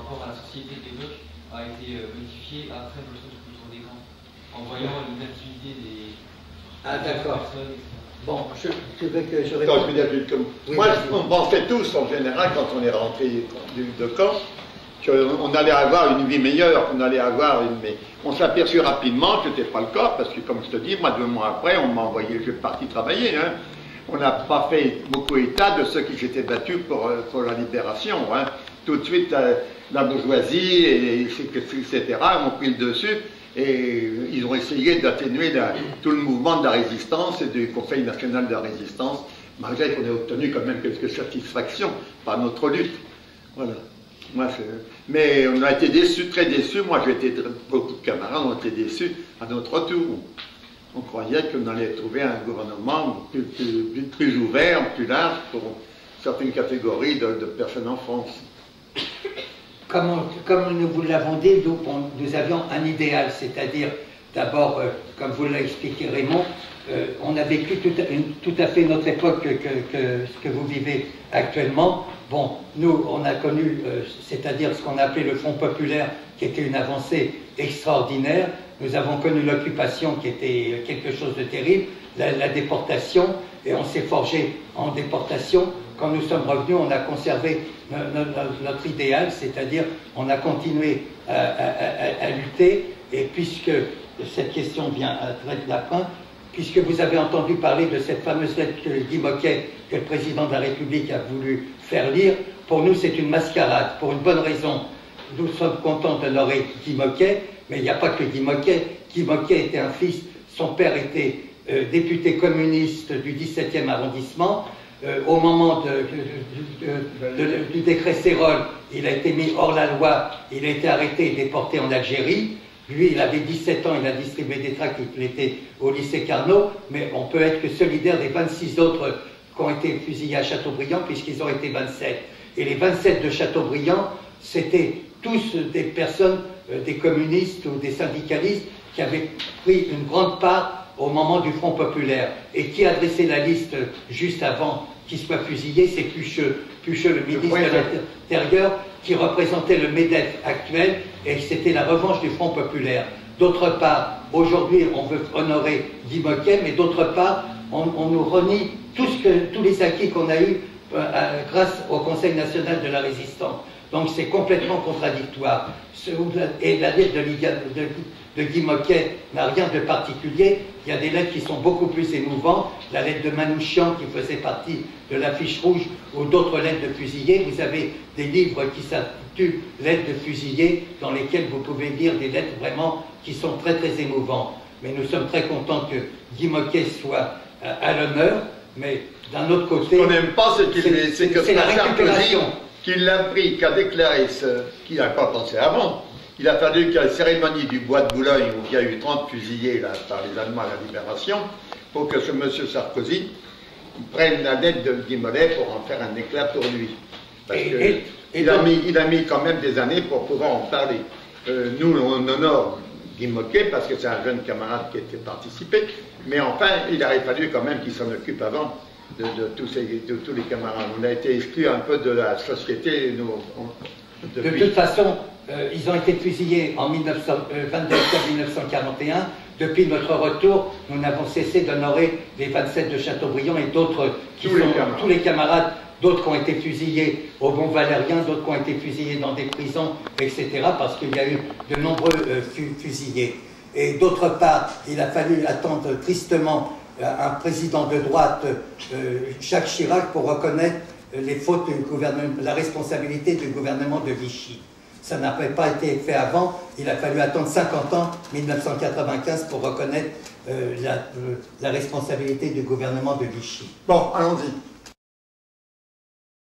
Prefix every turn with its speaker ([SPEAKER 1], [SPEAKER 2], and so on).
[SPEAKER 1] rapport à la société de l'époque a été modifié après votre expulsion des camps, en voyant l'inactivité des personnes, etc.
[SPEAKER 2] Bon, je veux que je
[SPEAKER 3] réponde.
[SPEAKER 2] Oui,
[SPEAKER 3] moi, on pensait tous, en général, quand on est rentré de camp, qu'on allait avoir une vie meilleure, qu'on allait avoir une... Mais on s'est aperçu rapidement que ce n'était pas le cas, parce que, comme je te dis, moi, 2 mois après, on m'a envoyé, je suis parti travailler, hein. On n'a pas fait beaucoup état de ceux qui s'étaient battus pour la libération, hein. Tout de suite, la bourgeoisie, etc., ont pris le dessus, et ils ont essayé d'atténuer tout le mouvement de la résistance et du Conseil national de la résistance, malgré qu'on ait obtenu quand même quelques satisfactions par notre lutte. Voilà. Mais on a été déçus, très déçus. Moi, beaucoup de camarades ont été déçus à notre retour. On croyait qu'on allait trouver un gouvernement plus ouvert, plus large pour certaines catégories de personnes en France.
[SPEAKER 2] Comme nous vous l'avons dit, nous avions un idéal, c'est-à-dire, d'abord, comme vous l'a expliqué Raymond, on a vécu tout à fait notre époque que ce que vous vivez actuellement. Bon, nous, on a connu, c'est-à-dire ce qu'on a appelé le Front populaire, qui était une avancée extraordinaire. Nous avons connu l'occupation, qui était quelque chose de terrible, la déportation, et on s'est forgé en déportation. Quand nous sommes revenus, on a conservé notre idéal, c'est-à-dire on a continué à lutter, et puisque cette question vient à trait de la fin, puisque vous avez entendu parler de cette fameuse lettre de Guy Môquet que le président de la République a voulu faire lire, pour nous c'est une mascarade, pour une bonne raison. Nous sommes contents d'honorer Guy Môquet, mais il n'y a pas que Guy Môquet. Guy Môquet était un fils, son père était député communiste du 17e arrondissement. Au moment du décret Sérol, il a été mis hors la loi, il a été arrêté et déporté en Algérie. Lui, il avait 17 ans, il a distribué des tracts, il était au lycée Carnot, mais on peut être que solidaire des 26 autres qui ont été fusillés à Chateaubriand, puisqu'ils ont été 27. Et les 27 de Chateaubriand, c'était tous des personnes, des communistes ou des syndicalistes, qui avaient pris une grande part au moment du Front populaire. Et qui a dressé la liste juste avant qu'il soit fusillé, c'est Pucheux, le ministre de l'Intérieur, qui représentait le MEDEF actuel, et c'était la revanche du Front populaire. D'autre part, aujourd'hui, on veut honorer Guy Môquet, mais d'autre part, on nous renie tous les acquis qu'on a eus grâce au Conseil national de la résistance. Donc c'est complètement contradictoire. Et la lettre de Guy Môquet n'a rien de particulier. Il y a des lettres qui sont beaucoup plus émouvantes. La lettre de Manouchian, qui faisait partie de l'affiche rouge, ou d'autres lettres de fusillés. Vous avez des livres qui s'intitulent Lettres de fusillés, dans lesquels vous pouvez lire des lettres vraiment qui sont très très émouvantes. Mais nous sommes très contents que Guy Môquet soit à l'honneur, mais d'un autre côté...
[SPEAKER 3] Ce qu'on n'aime pas, c'est que
[SPEAKER 2] la récupération.
[SPEAKER 3] Qu'il l'a pris, qu'a déclaré ce qu'il n'a pas pensé avant. Il a fallu qu'à la cérémonie du bois de Boulogne, où il y a eu 30 fusillés là, par les Allemands à la Libération, pour que ce monsieur Sarkozy prenne la lettre de Guy Mollet pour en faire un éclat pour lui. Parce qu'il a mis quand même des années pour pouvoir en parler. Nous, on honore Guy Môquet parce que c'est un jeune camarade qui était participé, mais enfin, il aurait fallu quand même qu'il s'en occupe avant. De tous les camarades. On a été exclus un peu de la société.
[SPEAKER 2] De toute façon, ils ont été fusillés en 22 octobre 1941. Depuis notre retour, nous n'avons cessé d'honorer les 27 de Chateaubriand et d'autres tous les camarades, d'autres qui ont été fusillés au Bon Valérien, d'autres qui ont été fusillés dans des prisons, etc. parce qu'il y a eu de nombreux fusillés. Et d'autre part, il a fallu attendre tristement un président de droite, Jacques Chirac, pour reconnaître les fautes du gouvernement, la responsabilité du gouvernement de Vichy. Ça n'avait pas été fait avant, il a fallu attendre 50 ans, 1995, pour reconnaître la responsabilité du gouvernement de Vichy.
[SPEAKER 3] Bon, allons-y.